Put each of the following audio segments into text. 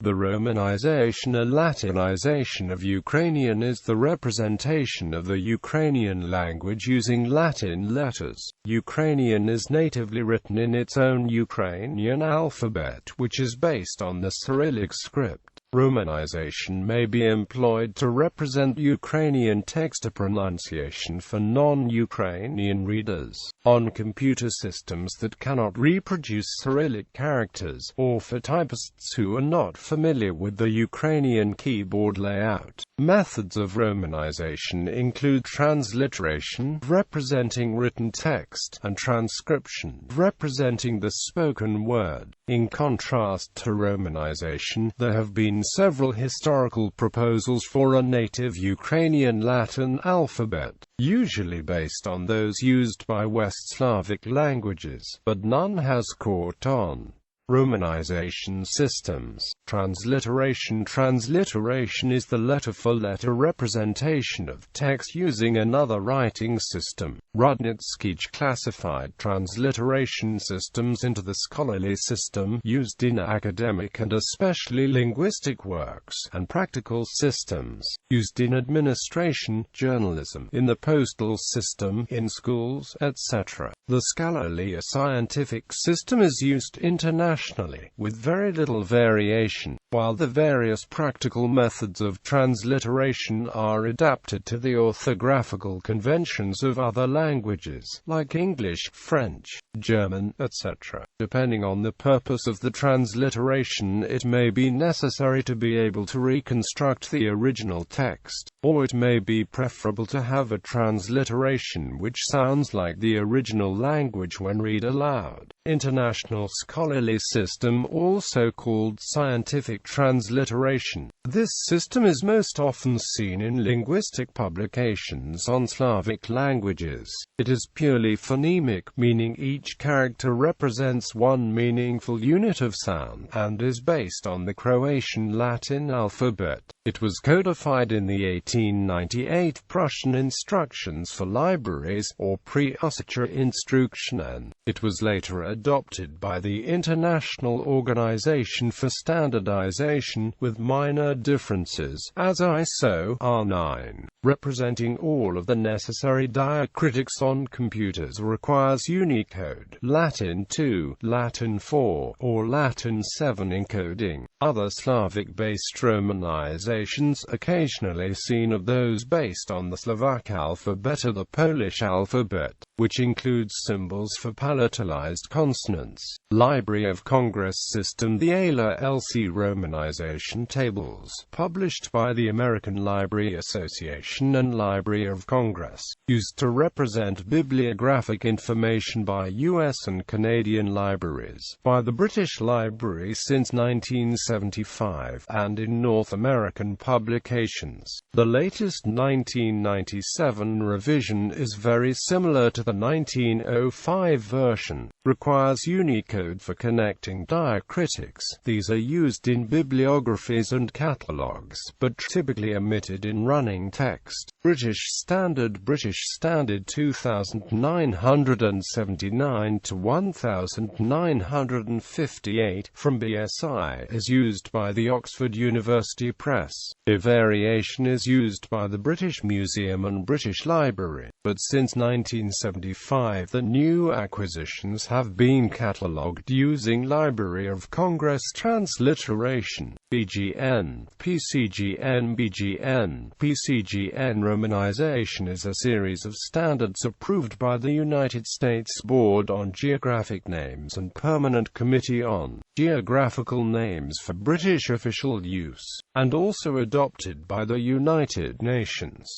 The Romanization and Latinization of Ukrainian is the representation of the Ukrainian language using Latin letters. Ukrainian is natively written in its own Ukrainian alphabet, which is based on the Cyrillic script. Romanization may be employed to represent Ukrainian text pronunciation for non-Ukrainian readers. On computer systems that cannot reproduce Cyrillic characters, or for typists who are not familiar with the Ukrainian keyboard layout. Methods of romanization include transliteration, representing written text, and transcription, representing the spoken word. In contrast to romanization, there have been several historical proposals for a native Ukrainian Latin alphabet, usually based on those used by West Slavic languages, but none has caught on. Romanization systems. Transliteration. Transliteration is the letter-for-letter representation of text using another writing system. Rudnitsky classified transliteration systems into the scholarly system, used in academic and especially linguistic works, and practical systems, used in administration, journalism, in the postal system, in schools, etc. The scholarly scientific system is used internationally, with very little variation, while the various practical methods of transliteration are adapted to the orthographical conventions of other languages, like English, French, German, etc. Depending on the purpose of the transliteration, it may be necessary to be able to reconstruct the original text, or it may be preferable to have a transliteration which sounds like the original language when read aloud. International scholarly system, also called scientific transliteration. This system is most often seen in linguistic publications on Slavic languages. It is purely phonemic, meaning each character represents one meaningful unit of sound, and is based on the Croatian Latin alphabet. It was codified in the 1898 Prussian Instructions for Libraries, or Preußische Instruktionen. It was later adopted by the International Organization for Standardization, with minor differences, as ISO R9. Representing all of the necessary diacritics on computers requires Unicode, Latin 2, Latin 4, or Latin 7 encoding. Other Slavic-based romanizations occasionally seen are those based on the Slovak alphabet or the Polish alphabet, which includes symbols for palatalized consonants. Library of Congress system. The ALA-LC romanization tables, published by the American Library Association and Library of Congress, used to represent bibliographic information by U.S. and Canadian libraries, by the British Library since 1975, and in North American publications. The latest 1997 revision is very similar to the 1905 version, requires Unicode for connecting diacritics. These are used in bibliographies and catalogues, but typically omitted in running text. British Standard 2979 to 1958 from BSI is used by the Oxford University Press. A variation is used by the British Museum and British Library, but since 1975 the new acquisitions have been catalogued using Library of Congress transliteration. BGN, PCGN. BGN, PCGN romanization is a series of standards approved by the United States Board on Geographic Names and Permanent Committee on Geographical Names for British official use, and also adopted by the United Nations.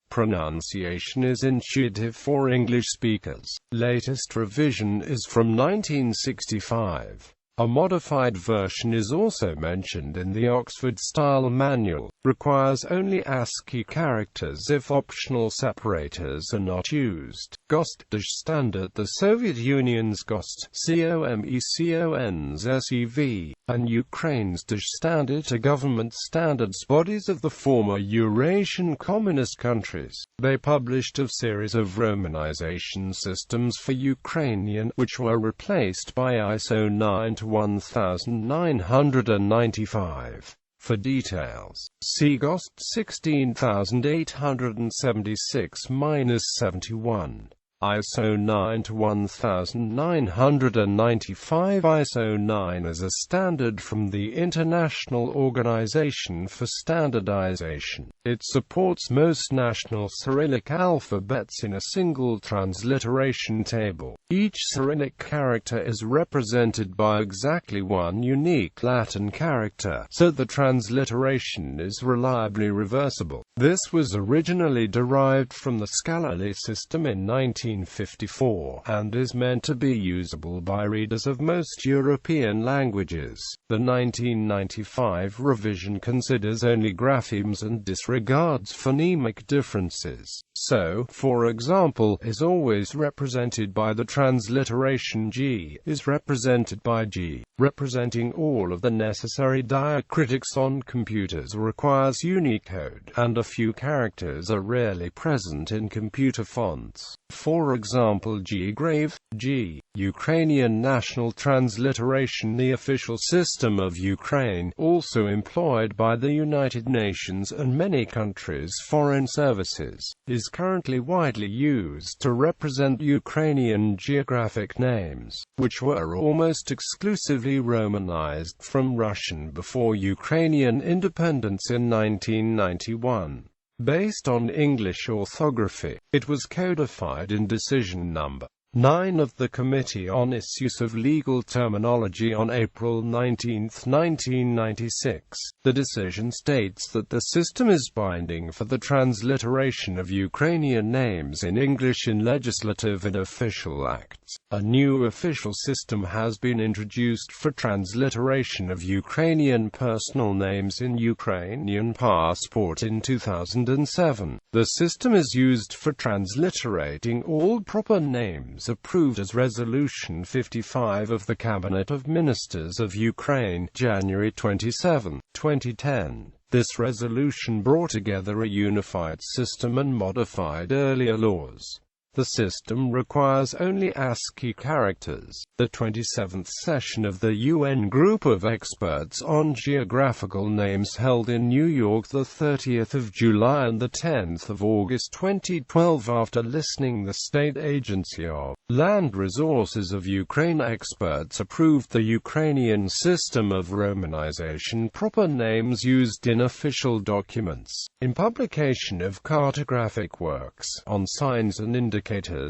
Pronunciation is intuitive for English speakers. Latest revision is from 1965. A modified version is also mentioned in the Oxford Style Manual. Requires only ASCII characters if optional separators are not used. GOST standard. The Soviet Union's GOST (COMECONS SEV) and Ukraine's standard are government standards bodies of the former Eurasian communist countries. They published a series of romanization systems for Ukrainian, which were replaced by ISO 9-1995. For details, see GOST 16876-71. ISO 9-1995. ISO 9 is a standard from the International Organization for Standardization. It supports most national Cyrillic alphabets in a single transliteration table. Each Cyrillic character is represented by exactly one unique Latin character, so the transliteration is reliably reversible. This was originally derived from the scholarly system in 1954, and is meant to be usable by readers of most European languages. The 1995 revision considers only graphemes and disregards phonemic differences. So, for example, is always represented by the transliteration G, is represented by G. Representing all of the necessary diacritics on computers requires Unicode, and a few characters are rarely present in computer fonts. For example, G-grave, G. Ukrainian National Transliteration, the official system of Ukraine, also employed by the United Nations and many countries' foreign services, is currently widely used to represent Ukrainian geographic names, which were almost exclusively Romanized from Russian before Ukrainian independence in 1991. Based on English orthography, it was codified in Decision No. 9 of the Committee on Issues of Legal Terminology on April 19, 1996. The decision states that the system is binding for the transliteration of Ukrainian names in English in legislative and official acts. A new official system has been introduced for transliteration of Ukrainian personal names in Ukrainian passport in 2007. The system is used for transliterating all proper names approved as Resolution 55 of the Cabinet of Ministers of Ukraine, January 27, 2010. This resolution brought together a unified system and modified earlier laws. The system requires only ASCII characters. The 27th session of the UN Group of Experts on Geographical Names held in New York the 30th of July and the 10th of August 2012, after listening the State Agency of Land Resources of Ukraine experts approved the Ukrainian system of romanization proper names used in official documents, in publication of cartographic works, on signs and indicators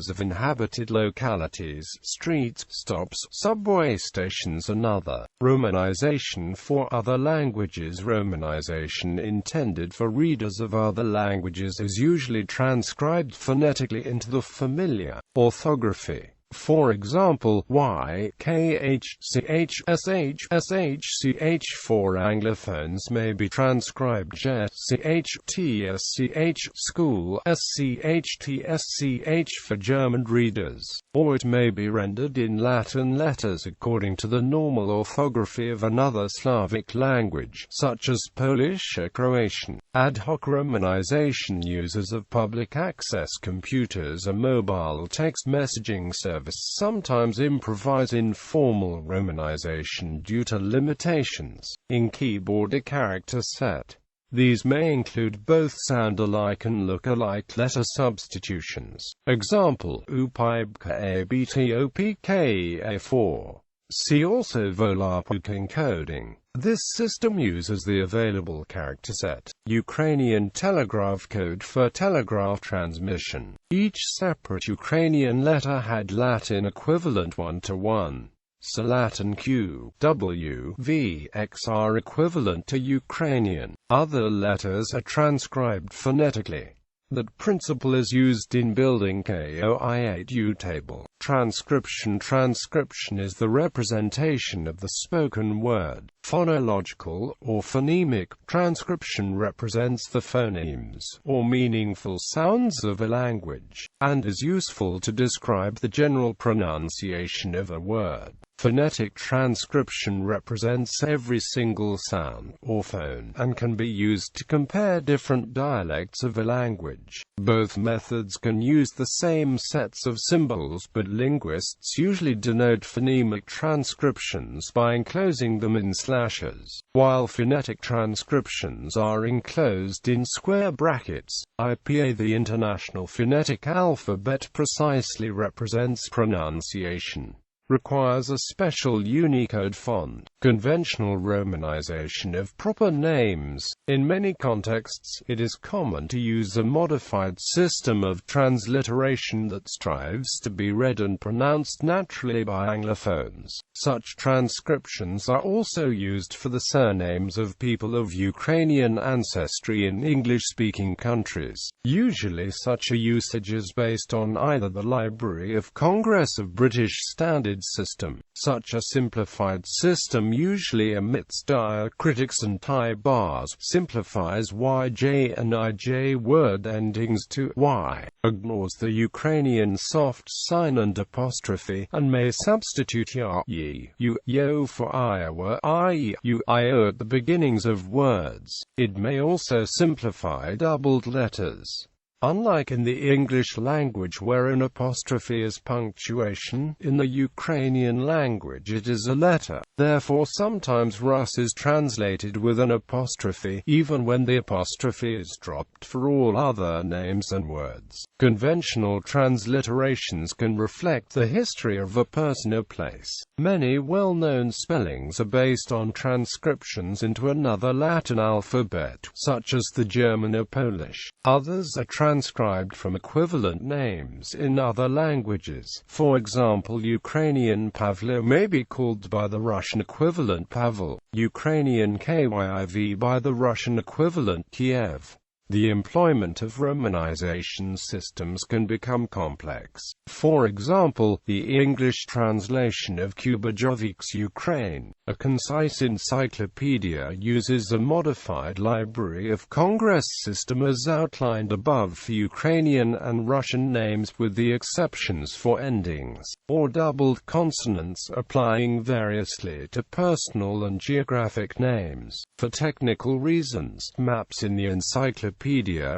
of inhabited localities, streets, stops, subway stations and other. Romanization for other languages. Romanization intended for readers of other languages is usually transcribed phonetically into the familiar orthography. For example, Y, K, H, C, H, S, H, S, H, C, H for Anglophones may be transcribed Jet, C, H, T, S, C, H, School, S, C, H, T, S, C, H for German readers, or it may be rendered in Latin letters according to the normal orthography of another Slavic language, such as Polish or Croatian. Ad hoc romanization. Users of public access computers or mobile text messaging services sometimes improvise informal romanization due to limitations in keyboard character set. These may include both sound-alike and look-alike letter substitutions. Example: Upibka abtopka4. See also Volapük encoding. This system uses the available character set. Ukrainian telegraph code for telegraph transmission. Each separate Ukrainian letter had Latin equivalent 1-to-1. So Latin Q, W, V, X are equivalent to Ukrainian. Other letters are transcribed phonetically. That principle is used in building KOI8U table. Transcription. Transcription is the representation of the spoken word. Phonological, or phonemic, transcription represents the phonemes, or meaningful sounds of a language, and is useful to describe the general pronunciation of a word. Phonetic transcription represents every single sound or phone, and can be used to compare different dialects of a language. Both methods can use the same sets of symbols, but linguists usually denote phonemic transcriptions by enclosing them in slashes, while phonetic transcriptions are enclosed in square brackets. IPA, the International Phonetic Alphabet, precisely represents pronunciation. Requires a special Unicode font. Conventional romanization of proper names. In many contexts, it is common to use a modified system of transliteration that strives to be read and pronounced naturally by Anglophones. Such transcriptions are also used for the surnames of people of Ukrainian ancestry in English-speaking countries. Usually such a usage is based on either the Library of Congress of British Standard system. Such a simplified system usually omits diacritics and tie bars, simplifies YJ and IJ word endings to Y, ignores the Ukrainian soft sign and apostrophe, and may substitute ya, ye, you, yo for Iowa, I, you, io at the beginnings of words. It may also simplify doubled letters. Unlike in the English language where an apostrophe is punctuation, in the Ukrainian language it is a letter. Therefore sometimes Rus is translated with an apostrophe, even when the apostrophe is dropped for all other names and words. Conventional transliterations can reflect the history of a person or place. Many well-known spellings are based on transcriptions into another Latin alphabet, such as the German or Polish. Others are transcribed from equivalent names in other languages. For example, Ukrainian Pavlo may be called by the Russian equivalent Pavel, Ukrainian Kyiv by the Russian equivalent Kiev. The employment of romanization systems can become complex. For example, the English translation of Uzhevyk's Ukraine, a concise encyclopedia, uses a modified Library of Congress system as outlined above for Ukrainian and Russian names, with the exceptions for endings, or doubled consonants, applying variously to personal and geographic names. For technical reasons, maps in the encyclopedia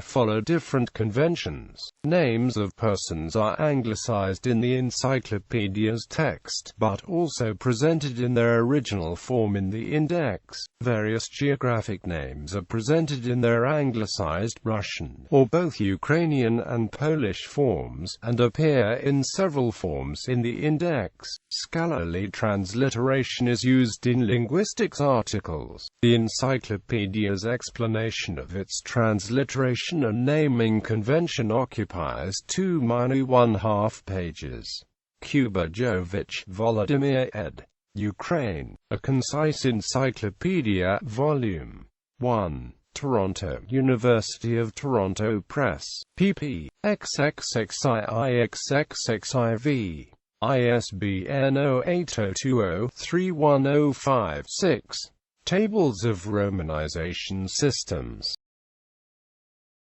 follow different conventions. Names of persons are anglicized in the encyclopedia's text, but also presented in their original form in the index. Various geographic names are presented in their anglicized Russian, or both Ukrainian and Polish forms, and appear in several forms in the index. Scholarly transliteration is used in linguistics articles. The encyclopedia's explanation of its transliteration and naming convention occupies 2-1/2 pages. Uževyč, Volodymyr ed. Ukraine. A Concise Encyclopedia, Volume 1. Toronto, University of Toronto Press. pp. xxxixxxxiv. ISBN 08020-31056. Tables of Romanization systems.